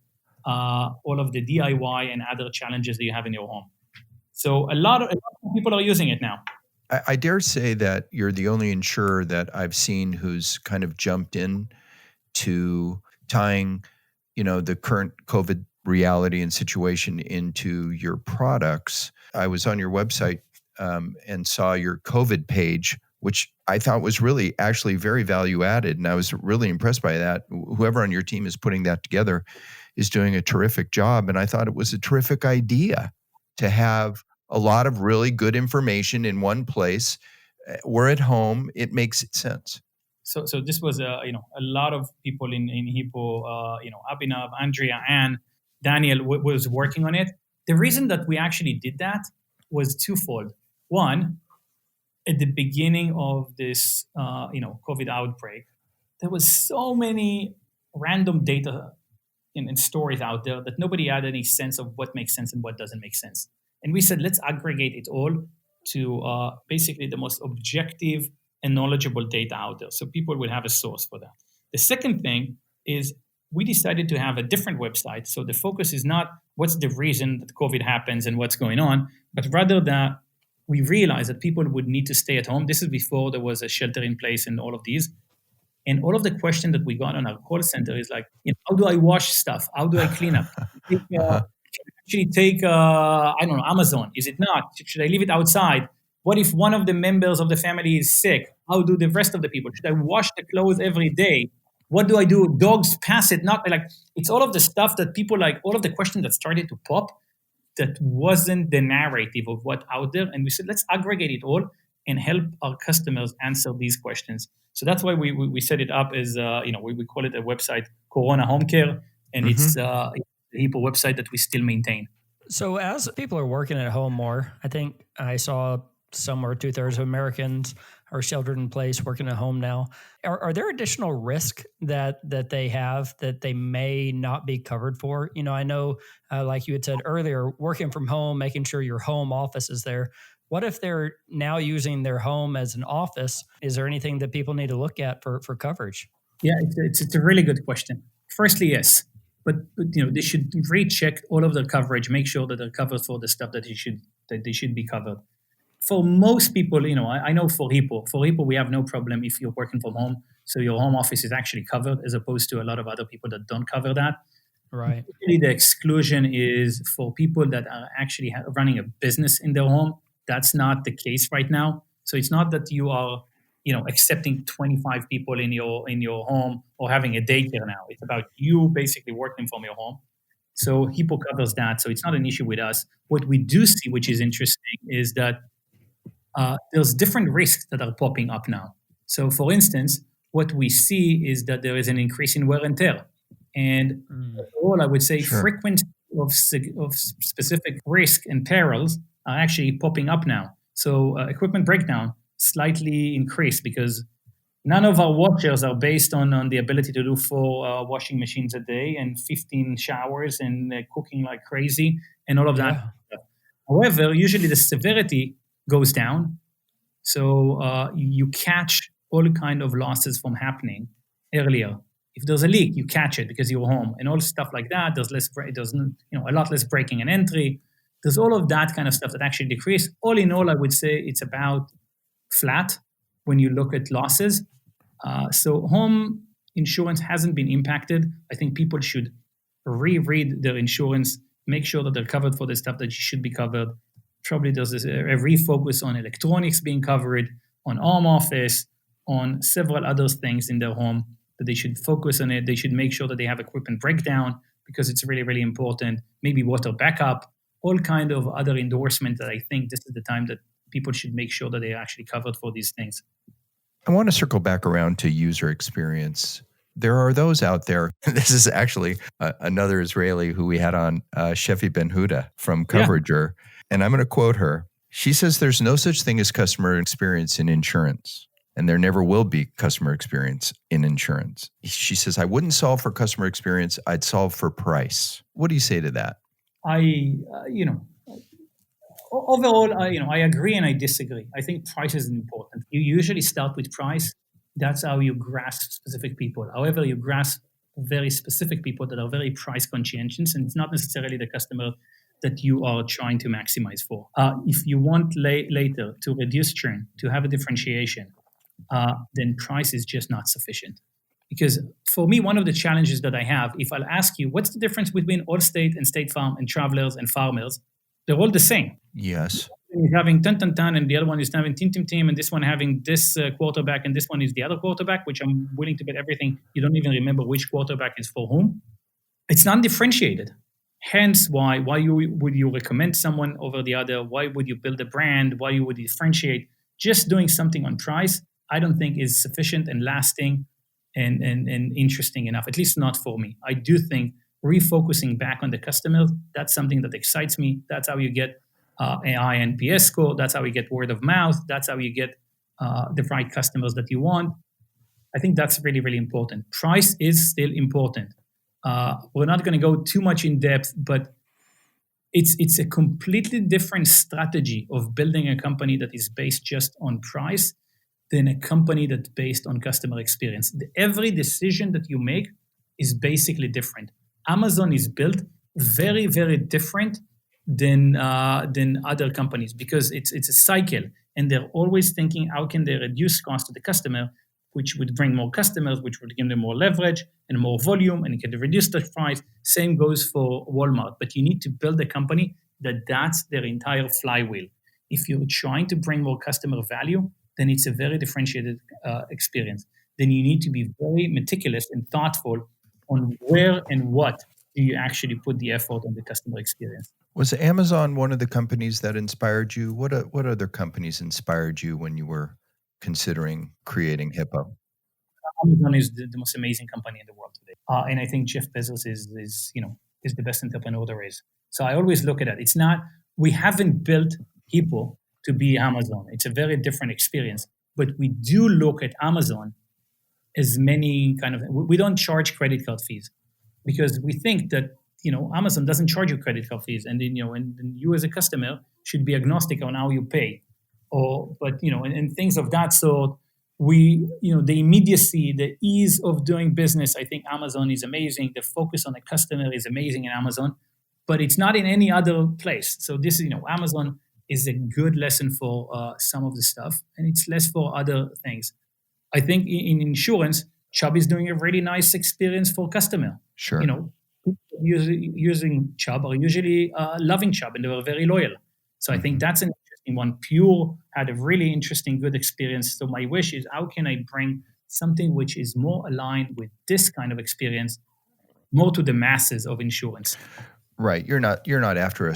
all of the DIY and other challenges that you have in your home. So a lot of people are using it now. I dare say that you're the only insurer that I've seen who's kind of jumped in to tying, the current COVID reality and situation into your products. I was on your website and saw your COVID page which I thought was really actually very value added. And I was really impressed by that. Whoever on your team is putting that together is doing a terrific job. And I thought it was a terrific idea to have a lot of really good information in one place. We're at home. It makes sense. So this was a lot of people in Hippo, Abhinav, Andrea, and Daniel was working on it. The reason that we actually did that was twofold. One, at the beginning of this, COVID outbreak, there was so many random data and stories out there that nobody had any sense of what makes sense and what doesn't make sense. And we said, let's aggregate it all to basically the most objective and knowledgeable data out there, so people would have a source for that. The second thing is we decided to have a different website. So the focus is not what's the reason that COVID happens and what's going on, but rather that we realized that people would need to stay at home. This is before there was a shelter in place and all of these. And all of the questions that we got on our call center is like, how do I wash stuff? How do I clean up? Take Amazon? Is it not? Should I leave it outside? What if one of the members of the family is sick? How do the rest of the people? Should I wash the clothes every day? What do I do? Dogs pass it, not like, it's all of the stuff that people like, all of the questions that started to pop that wasn't the narrative of what out there. And we said, let's aggregate it all and help our customers answer these questions. So that's why we set it up as, we call it a website, Corona Home Care. And it's the Hippo website that we still maintain. So as people are working at home more, I think I saw somewhere 2/3 of Americans are sheltered in place, working at home now. Are there additional risk that they have that they may not be covered for? I know, like you had said earlier, working from home, making sure your home office is there. What if they're now using their home as an office? Is there anything that people need to look at for coverage? Yeah, it's a really good question. Firstly, yes. But they should recheck all of their coverage, make sure that they're covered for the stuff that they should be covered. For most people, I know for Hippo, we have no problem if you're working from home. So your home office is actually covered, as opposed to a lot of other people that don't cover that. Right. Usually the exclusion is for people that are actually running a business in their home. That's not the case right now. So it's not that you are, accepting 25 people in your home or having a daycare now. It's about you basically working from your home. So Hippo covers that. So it's not an issue with us. What we do see, which is interesting, is that there's different risks that are popping up now. So for instance, what we see is that there is an increase in wear and tear. And overall, I would say frequency of specific risk and perils are actually popping up now. So equipment breakdown slightly increased because none of our washers are based on the ability to do 4 washing machines a day and 15 showers and cooking like crazy and all of that. Yeah. However, usually the severity goes down. So you catch all kind of losses from happening earlier. If there's a leak, you catch it because you're home and all stuff like that. There's a lot less breaking and entry. There's all of that kind of stuff that actually decrease. All in all, I would say it's about flat when you look at losses. So home insurance hasn't been impacted. I think people should reread their insurance, make sure that they're covered for the stuff that should be covered. Probably there's a refocus on electronics being covered, on home office, on several other things in their home that they should focus on it. They should make sure that they have equipment breakdown because it's really, really important. Maybe water backup, all kind of other endorsements that I think this is the time that people should make sure that they're actually covered for these things. I want to circle back around to user experience. There are those out there. This is actually another Israeli who we had on, Shefi Ben-Huda from Coverager. Yeah. And I'm going to quote her. She says, there's no such thing as customer experience in insurance. And there never will be customer experience in insurance. She says, I wouldn't solve for customer experience. I'd solve for price. What do you say to that? Overall, I agree and I disagree. I think price is important. You usually start with price. That's how you grasp specific people. However, you grasp very specific people that are very price conscientious, and it's not necessarily the customer that you are trying to maximize for. If you want later to reduce churn, to have a differentiation, then price is just not sufficient. Because for me, one of the challenges that I have, if I'll ask you, what's the difference between Allstate and State Farm and Travelers and Farmers? They're all the same. Yes. is having tan tan tan, and the other one is having tim tim tim, and this one having this quarterback, and this one is the other quarterback, which I'm willing to bet everything you don't even remember which quarterback is for whom. It's not differentiated. Hence, why would you recommend someone over the other? Why would you build a brand? Why would you differentiate? Just doing something on price, I don't think is sufficient and lasting and interesting enough, at least not for me. I do think refocusing back on the customers, that's something that excites me. That's how you get AI NPS score. That's how you get word of mouth. That's how you get the right customers that you want. I think that's really, really important. Price is still important. We're not going to go too much in depth, but it's a completely different strategy of building a company that is based just on price than a company that's based on customer experience. Every decision that you make is basically different. Amazon is built very, very different than other companies because it's a cycle, and they're always thinking how can they reduce cost to the customer, which would bring more customers, which would give them more leverage and more volume, and it can reduce the price. Same goes for Walmart. But you need to build a company that's their entire flywheel. If you're trying to bring more customer value, then it's a very differentiated experience. Then you need to be very meticulous and thoughtful on where and what do you actually put the effort on the customer experience. Was Amazon one of the companies that inspired you? What other companies inspired you when you were considering creating Hippo? Amazon is the most amazing company in the world today, and I think Jeff Bezos is the best entrepreneur there is. So I always look at it. It's not we haven't built Hippo to be Amazon. It's a very different experience, but we do look at Amazon as many we don't charge credit card fees because we think that Amazon doesn't charge you credit card fees, and then you as a customer should be agnostic on how you pay. And things of that sort, the immediacy, the ease of doing business, I think Amazon is amazing. The focus on the customer is amazing in Amazon, but it's not in any other place. So this is, Amazon is a good lesson for some of the stuff, and it's less for other things. I think in insurance, Chubb is doing a really nice experience for customer. Sure. People using Chubb are usually loving Chubb, and they were very loyal. So I think that's an interesting one. Pure had a really interesting, good experience. So my wish is, how can I bring something which is more aligned with this kind of experience, more to the masses of insurance? Right. You're not after a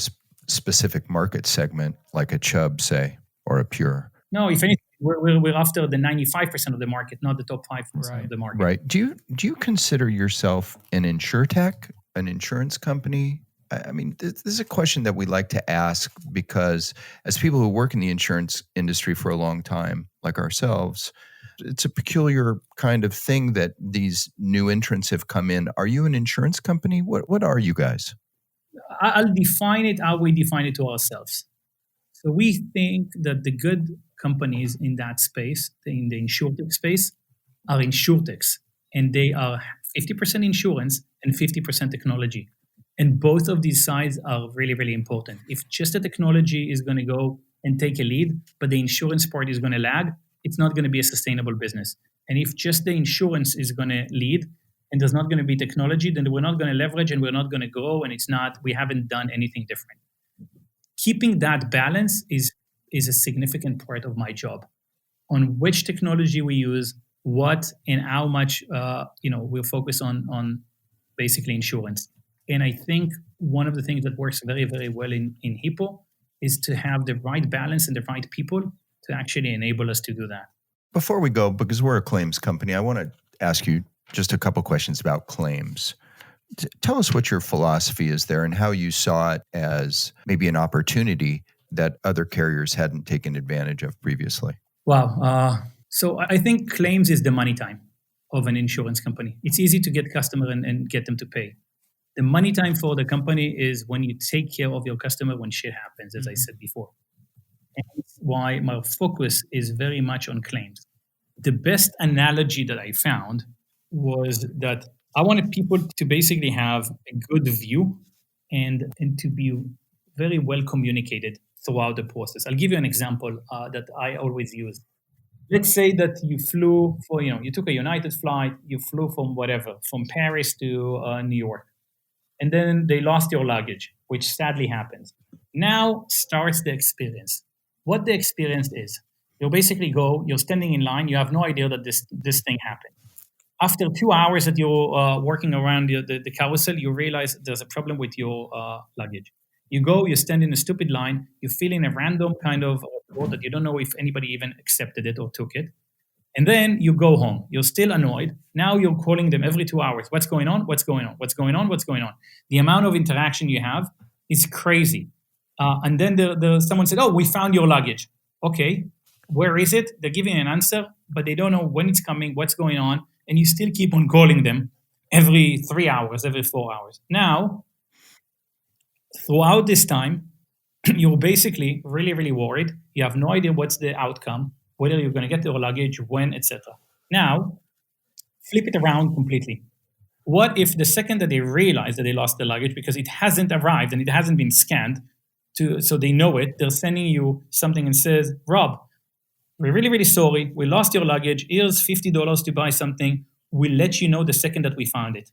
specific market segment like a Chubb, say, or a Pure. No, if anything, we're after the 95% of the market, not the top 5% of the market. Right. Do you consider yourself an InsureTech, an insurance company? I mean, this is a question that we like to ask because as people who work in the insurance industry for a long time, like ourselves, it's a peculiar kind of thing that these new entrants have come in. Are you an insurance company? What are you guys? I'll define it how we define it to ourselves. So we think that the good companies in that space, in the InsureTech space, are InsureTechs, and they are 50% insurance and 50% technology. And both of these sides are really, really important. If just the technology is going to go and take a lead, but the insurance part is going to lag, it's not going to be a sustainable business. And if just the insurance is going to lead and there's not going to be technology, then we're not going to leverage and we're not going to grow, and we haven't done anything different. Keeping that balance is a significant part of my job. On which technology we use, what and how much we'll focus on basically insurance. And I think one of the things that works very, very well in Hippo is to have the right balance and the right people to actually enable us to do that. Before we go, because we're a claims company, I want to ask you just a couple questions about claims. Tell us what your philosophy is there and how you saw it as maybe an opportunity that other carriers hadn't taken advantage of previously. Wow. So I think claims is the money time of an insurance company. It's easy to get customer and get them to pay. The money time for the company is when you take care of your customer when shit happens, as I said before. And that's why my focus is very much on claims. The best analogy that I found was that I wanted people to basically have a good view and to be very well communicated throughout the process. I'll give you an example that I always use. Let's say that you flew you took a United flight, you flew from Paris to New York. and then they lost your luggage, which sadly happens. Now starts the experience. What the experience is, you'll basically go, you're standing in line, you have no idea that this thing happened. After 2 hours that you're working around the carousel, you realize there's a problem with your luggage. You go, you stand in a stupid line, you fill in a random kind of report that you don't know if anybody even accepted it or took it. And then you go home. You're still annoyed. Now you're calling them every 2 hours. What's going on? What's going on? What's going on? What's going on? The amount of interaction you have is crazy. And then someone said, oh, we found your luggage. Okay, where is it? They're giving an answer, but they don't know when it's coming, what's going on. And you still keep on calling them every 3 hours, every 4 hours. Now, throughout this time, you're basically really, really worried. You have no idea what's the outcome, whether you're going to get your luggage, when, etc. Now, flip it around completely. What if the second that they realize that they lost the luggage because it hasn't arrived and it hasn't been scanned, so they know it, they're sending you something and says, Rob, we're really, really sorry. We lost your luggage. Here's $50 to buy something. We'll let you know the second that we found it.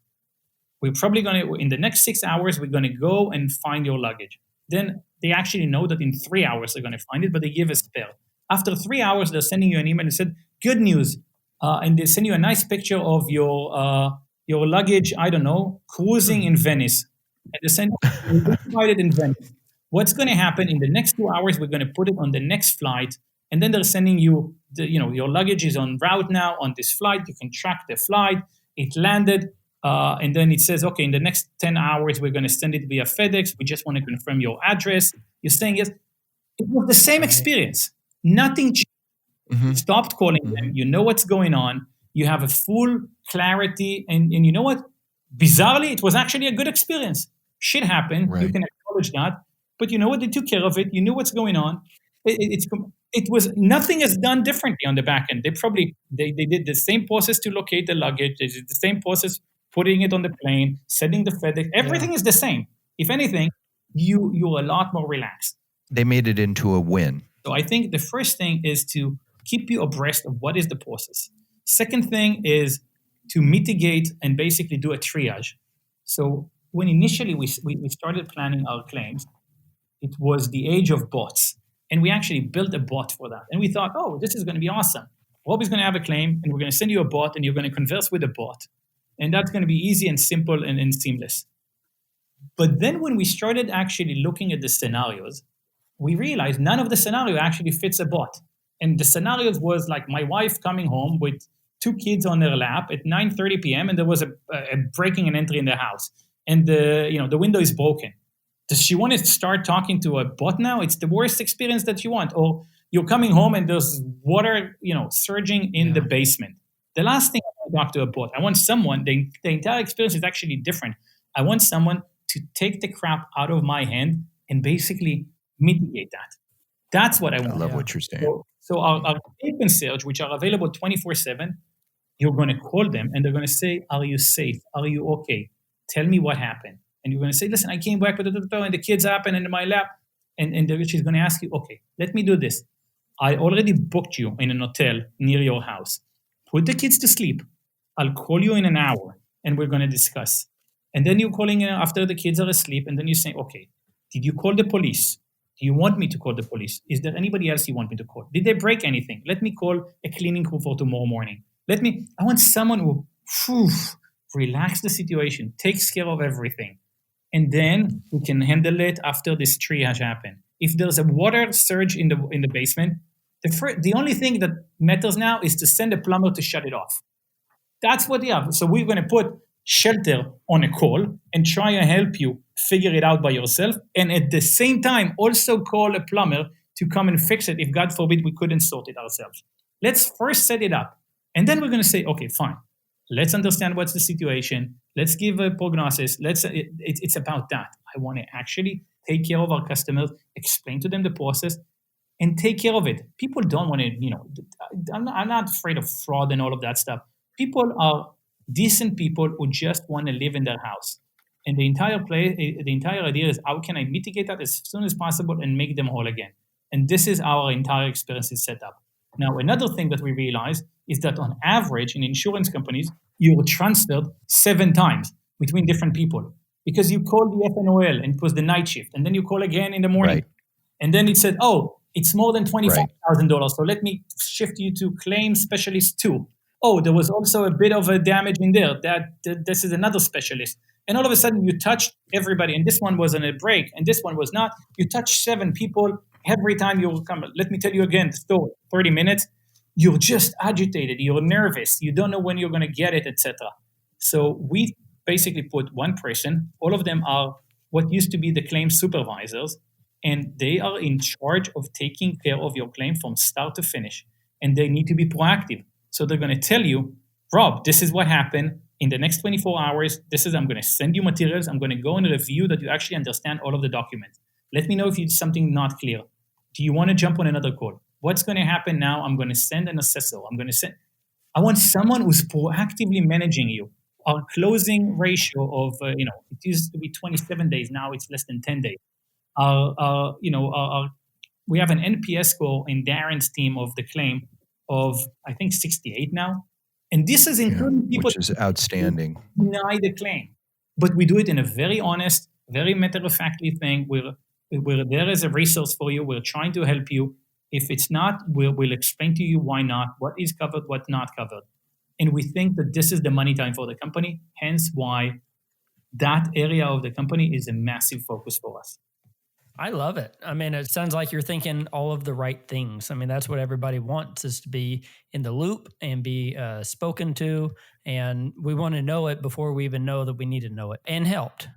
We're probably going to, in the next 6 hours, we're going to go and find your luggage. Then they actually know that in 3 hours they're going to find it, but they give a spare. After 3 hours, they're sending you an email and said, good news. And they send you a nice picture of your luggage, I don't know, cruising in Venice. And they send you find it in Venice. What's going to happen in the next 2 hours, we're going to put it on the next flight. And then they're sending you, your luggage is on route now on this flight. You can track the flight. It landed. And then it says, okay, in the next 10 hours, we're going to send it via FedEx. We just want to confirm your address. You're saying yes. It was the same experience. Nothing changed. Mm-hmm. You stopped calling them. You know what's going on. You have a full clarity. And you know what? Bizarrely, it was actually a good experience. Shit happened. Right. You can acknowledge that. But you know what? They took care of it. You knew what's going on. It was nothing is done differently on the back end. They did the same process to locate the luggage. They did the same process putting it on the plane, sending the FedEx. Everything is the same. If anything, you're a lot more relaxed. They made it into a win. So I think the first thing is to keep you abreast of what is the process. Second thing is to mitigate and basically do a triage. So when initially we started planning our claims, it was the age of bots. And we actually built a bot for that. And we thought, oh, this is going to be awesome. Rob is going to have a claim, and we're going to send you a bot, and you're going to converse with a bot. And that's going to be easy and simple and seamless. But then when we started actually looking at the scenarios, we realized none of the scenario actually fits a bot. And the scenarios was like my wife coming home with 2 kids on her lap at 9:30 p.m. and there was a breaking and entry in the house. And the window is broken. Does she want to start talking to a bot now? It's the worst experience that you want. Or you're coming home and there's water, surging in the basement. The last thing I want to talk to a bot, I want someone, the entire experience is actually different. I want someone to take the crap out of my hand and basically mitigate that. That's what I want. I love what you're saying. So our claim concierge, which are available 24/7, you're going to call them and they're going to say, are you safe? Are you okay? Tell me what happened. And you're going to say, listen, I came back with and the kids happened in my lap. And she's going to ask you, okay, let me do this. I already booked you in an hotel near your house. Put the kids to sleep. I'll call you in an hour and we're going to discuss. And then you're calling after the kids are asleep. And then you say, okay, did you call the police? Do you want me to call the police? Is there anybody else you want me to call? Did they break anything? Let me call a cleaning crew for tomorrow morning. I want someone who relax the situation, takes care of everything. And then we can handle it after this triage happens. If there's a water surge in the basement, the only thing that matters now is to send a plumber to shut it off. That's what you have. So we're going to put shelter on a call and try and help you figure it out by yourself. And at the same time, also call a plumber to come and fix it if, God forbid, we couldn't sort it ourselves. Let's first set it up. And then we're going to say, okay, fine. Let's understand what's the situation. Let's give a prognosis. It's about that. I want to actually take care of our customers, explain to them the process, and take care of it. People don't want to, I'm not afraid of fraud and all of that stuff. People are decent people who just want to live in their house. And the entire idea is how can I mitigate that as soon as possible and make them whole again? And this is our entire experience is set up. Now, another thing that we realized is that on average in insurance companies, you were transferred 7 times between different people because you called the FNOL and it was the night shift, and then you call again in the morning, Right. and then it said, oh, it's more than $25,000, so let me shift you to claim specialist 2. Oh, there was also a bit of a damage in there. This is another specialist. And all of a sudden, you touched everybody, and this one was on a break, and this one was not. You touched 7 people every time you will come. Let me tell you again the story. 30 minutes, you're just agitated, you're nervous, you don't know when you're going to get it, etc. So we basically put one person. All of them are what used to be the claim supervisors, and they are in charge of taking care of your claim from start to finish. And they need to be proactive. So they're going to tell you, Rob, this is what happened. In the next 24 hours, I'm going to send you materials. I'm going to go and review that you actually understand all of the documents. Let me know if it's something not clear. Do you want to jump on another call? What's going to happen now? I'm going to send an assessor. I want someone who's proactively managing you. Our closing ratio of, it used to be 27 days. Now it's less than 10 days. We have an NPS score in Darren's team of the claim of, I think, 68 now. And this is including people which is outstanding. Deny the claim. But we do it in a very honest, very matter-of-factly thing. We're there as a resource for you. We're trying to help you. If it's not, we'll explain to you why not, what is covered, what's not covered. And we think that this is the money time for the company, hence why that area of the company is a massive focus for us. I love it. I mean, it sounds like you're thinking all of the right things. I mean, that's what everybody wants, is to be in the loop and be spoken to. And we want to know it before we even know that we need to know it, and helped.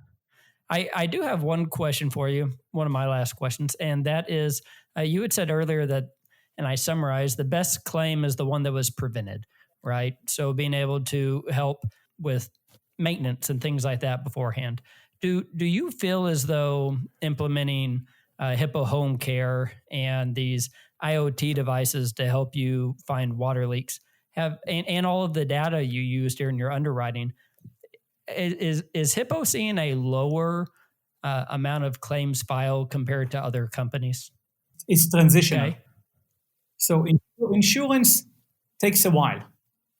I do have one question for you, one of my last questions. And that is, you had said earlier that, and I summarized, the best claim is the one that was prevented, right? So being able to help with maintenance and things like that beforehand. Do you feel as though implementing Hippo Home Care and these IoT devices to help you find water leaks and all of the data you used during your underwriting, is Hippo seeing a lower amount of claims filed compared to other companies? It's transitional. Okay. So insurance takes a while.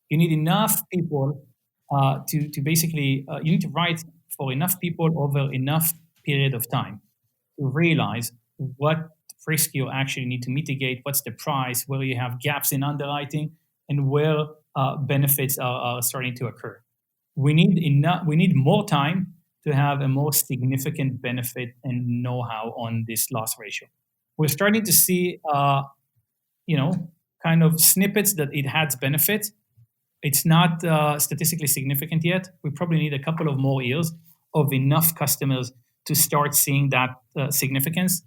You need enough people to basically, you need to write for enough people over enough period of time to realize what risk you actually need to mitigate, what's the price, where you have gaps in underwriting, and where benefits are starting to occur. We need more time to have a more significant benefit and know-how on this loss ratio. We're starting to see, kind of snippets that it has benefits. It's not statistically significant yet. We probably need a couple of more years of enough customers to start seeing that significance.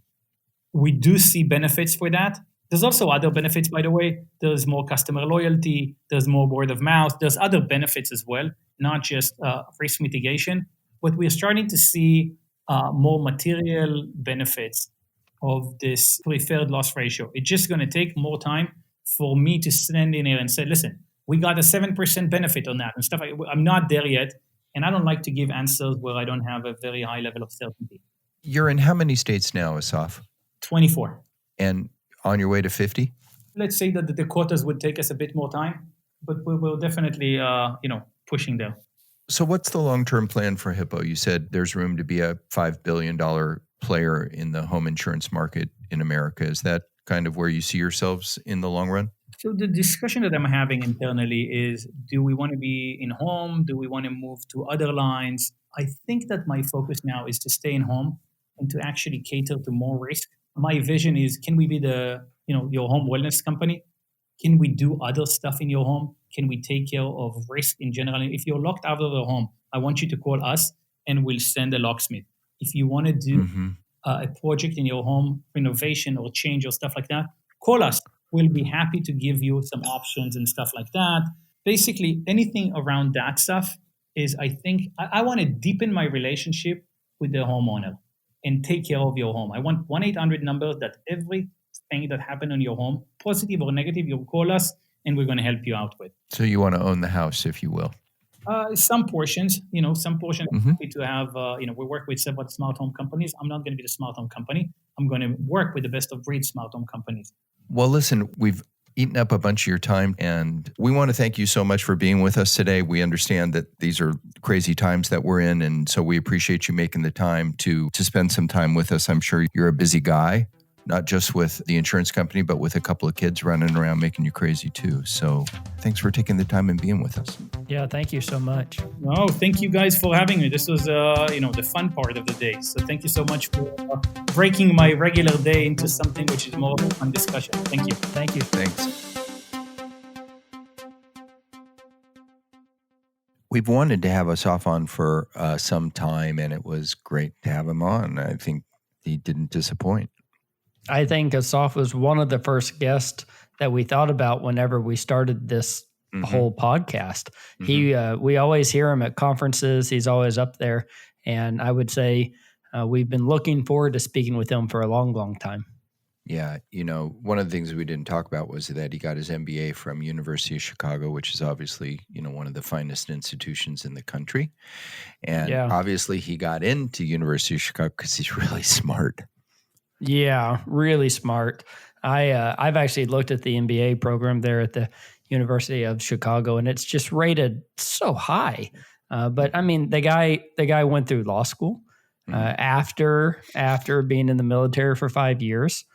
We do see benefits for that. There's also other benefits, by the way. There's more customer loyalty. There's more word of mouth. There's other benefits as well, not just risk mitigation. But we're starting to see more material benefits of this preferred loss ratio. It's just going to take more time for me to stand in here and say, listen, we got a 7% benefit on that and stuff. I'm not there yet. And I don't like to give answers where I don't have a very high level of certainty. You're in how many states now, Assaf? 24. And on your way to 50? Let's say that the quotas would take us a bit more time, but we're definitely, pushing there. So what's the long-term plan for Hippo? You said there's room to be a $5 billion player in the home insurance market in America. Is that kind of where you see yourselves in the long run? So the discussion that I'm having internally is, do we want to be in home? Do we want to move to other lines? I think that my focus now is to stay in home and to actually cater to more risk. My vision is, can we be your home wellness company? Can we do other stuff in your home? Can we take care of risk in general? If you're locked out of the home, I want you to call us and we'll send a locksmith. If you want to do a project in your home, renovation or change or stuff like that, call us. We'll be happy to give you some options and stuff like that. Basically, anything around that stuff is, I think, I want to deepen my relationship with the homeowner and take care of your home. I want 1-800 number that everything that happened on your home, positive or negative, you'll call us and we're going to help you out with. So you want to own the house, if you will. Some portions, I'm happy to have, we work with several smart home companies. I'm not going to be the smart home company. I'm going to work with the best of breed smart home companies. Well, listen, we've eaten up a bunch of your time, and we want to thank you so much for being with us today. We understand that these are crazy times that we're in, and so we appreciate you making the time to spend some time with us. I'm sure you're a busy guy, not just with the insurance company, but with a couple of kids running around making you crazy too. So thanks for taking the time and being with us. Yeah, thank you so much. No, thank you guys for having me. This was, the fun part of the day. So thank you so much for breaking my regular day into something which is more of a fun discussion. Thank you. Thank you. Thanks. We've wanted to have Assaf on for some time, and it was great to have him on. I think he didn't disappoint. I think Assaf was one of the first guests that we thought about whenever we started this whole podcast. We always hear him at conferences. He's always up there. And I would say we've been looking forward to speaking with him for a long, long time. Yeah. One of the things we didn't talk about was that he got his MBA from University of Chicago, which is obviously, one of the finest institutions in the country. And obviously he got into University of Chicago because he's really smart. Yeah, really smart. I've actually looked at the MBA program there at the University of Chicago, and it's just rated so high. But I mean, the guy went through law school after being in the military for 5 years,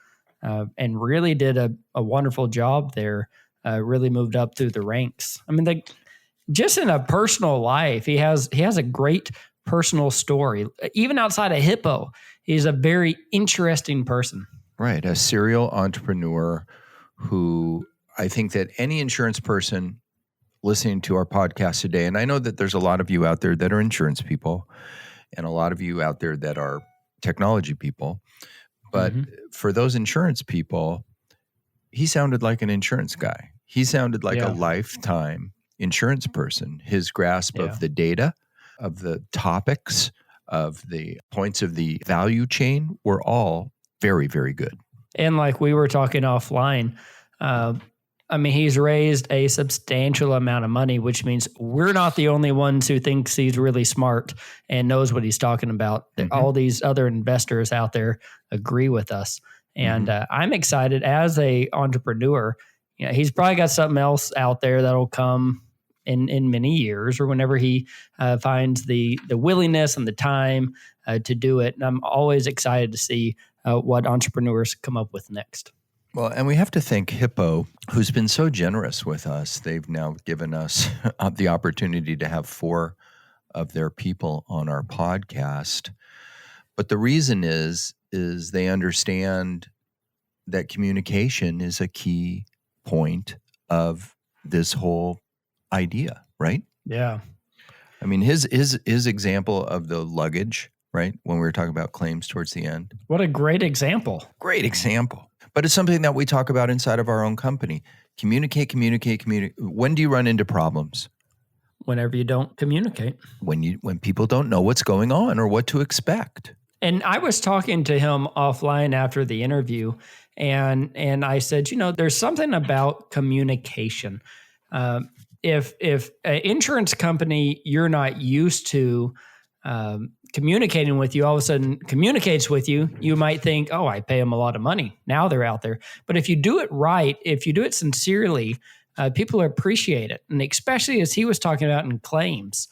and really did a wonderful job there. Really moved up through the ranks. I mean, just in a personal life, he has a great personal story. Even outside of Hippo, he's a very interesting person. Right. A serial entrepreneur who I think that any insurance person listening to our podcast today, and I know that there's a lot of you out there that are insurance people and a lot of you out there that are technology people, but for those insurance people, he sounded like an insurance guy. He sounded like a lifetime insurance person. His grasp of the data, of the topics, of the points of the value chain were all very, very good. And like we were talking offline, I mean, he's raised a substantial amount of money, which means we're not the only ones who thinks he's really smart and knows what he's talking about. All these other investors out there agree with us. And I'm excited as a entrepreneur. He's probably got something else out there that'll come in many years or whenever he finds the willingness and the time to do it. And I'm always excited to see what entrepreneurs come up with next. Well, and we have to thank Hippo, who's been so generous with us. They've now given us the opportunity to have 4 of their people on our podcast. But the reason is they understand that communication is a key point of this whole idea, right? Yeah. I mean, his example of the luggage, right? When we were talking about claims towards the end. What a great example. Great example. But it's something that we talk about inside of our own company. Communicate. When do you run into problems? Whenever you don't communicate. When people don't know what's going on or what to expect. And I was talking to him offline after the interview, and I said, there's something about communication. If an insurance company you're not used to communicating with you all of a sudden communicates with you, you might think, oh, I pay them a lot of money. Now they're out there. But if you do it right, if you do it sincerely, people appreciate it. And especially as he was talking about in claims,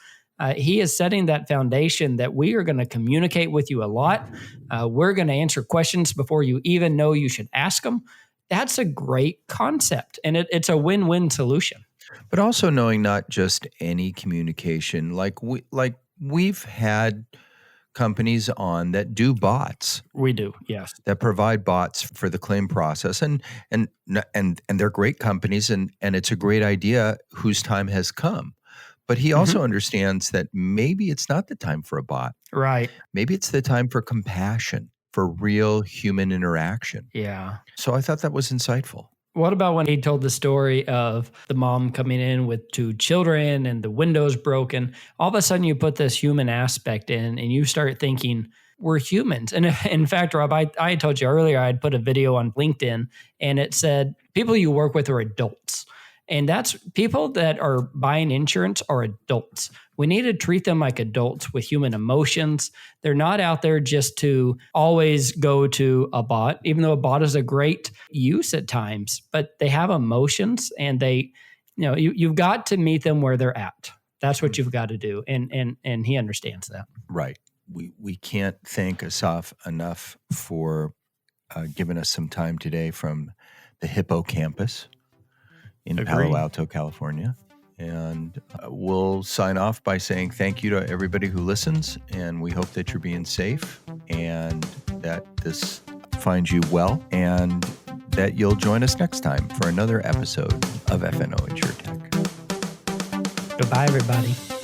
he is setting that foundation that we are going to communicate with you a lot. We're going to answer questions before you even know you should ask them. That's a great concept. And it's a win-win solution. But also knowing not just any communication, we've had companies on that do bots. We do, yes. That provide bots for the claim process, and they're great companies, and it's a great idea whose time has come. But he also understands that maybe it's not the time for a bot. Right. Maybe it's the time for compassion, for real human interaction. Yeah. So I thought that was insightful. What about when he told the story of the mom coming in with 2 children and the window's broken? All of a sudden you put this human aspect in and you start thinking, we're humans. And in fact, Rob, I told you earlier, I'd put a video on LinkedIn and it said, people you work with are adults. And that's people that are buying insurance are adults. We need to treat them like adults with human emotions. They're not out there just to always go to a bot, even though a bot is a great use at times, but they have emotions, and you've got to meet them where they're at. That's what you've got to do. And he understands that. Right. We can't thank Assaf enough for giving us some time today from the Hippo campus in Palo Alto, California. And we'll sign off by saying thank you to everybody who listens. And we hope that you're being safe and that this finds you well, and that you'll join us next time for another episode of FNO InsureTech. Goodbye, everybody.